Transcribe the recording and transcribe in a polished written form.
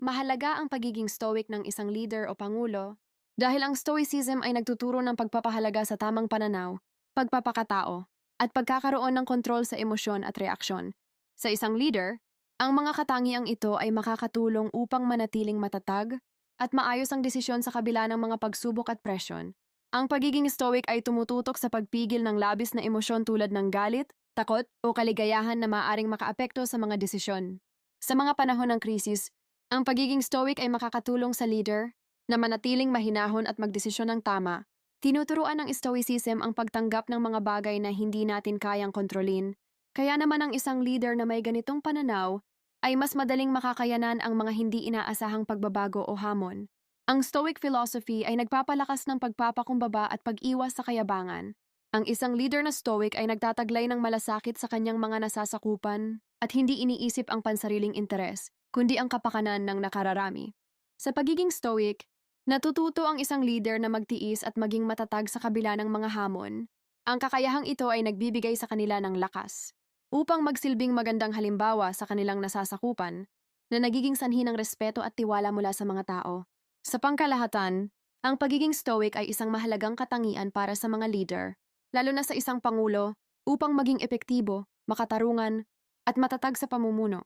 Mahalaga ang pagiging stoic ng isang leader o pangulo dahil ang stoicism ay nagtuturo ng pagpapahalaga sa tamang pananaw, pagpapakatao, at pagkakaroon ng kontrol sa emosyon at reaksyon. Sa isang leader, ang mga katangiang ito ay makakatulong upang manatiling matatag at maayos ang desisyon sa kabila ng mga pagsubok at presyon. Ang pagiging stoic ay tumututok sa pagpigil ng labis na emosyon tulad ng galit, takot o kaligayahan na maaaring makaapekto sa mga desisyon. Sa mga panahon ng krisis, ang pagiging stoic ay makakatulong sa leader na manatiling mahinahon at magdesisyon ng tama. Tinuturuan ng stoicism ang pagtanggap ng mga bagay na hindi natin kayang kontrolin. Kaya naman ang isang leader na may ganitong pananaw ay mas madaling makakayanan ang mga hindi inaasahang pagbabago o hamon. Ang Stoic philosophy ay nagpapalakas ng pagpapakumbaba at pag-iwas sa kayabangan. Ang isang leader na Stoic ay nagtataglay ng malasakit sa kanyang mga nasasakupan at hindi iniisip ang pansariling interes, kundi ang kapakanan ng nakararami. Sa pagiging Stoic, natututo ang isang leader na magtiis at maging matatag sa kabila ng mga hamon. Ang kakayahang ito ay nagbibigay sa kanila ng lakas upang magsilbing magandang halimbawa sa kanilang nasasakupan na nagiging sanhi ng respeto at tiwala mula sa mga tao. Sa pangkalahatan, ang pagiging stoic ay isang mahalagang katangian para sa mga leader, lalo na sa isang pangulo, upang maging epektibo, makatarungan, at matatag sa pamumuno.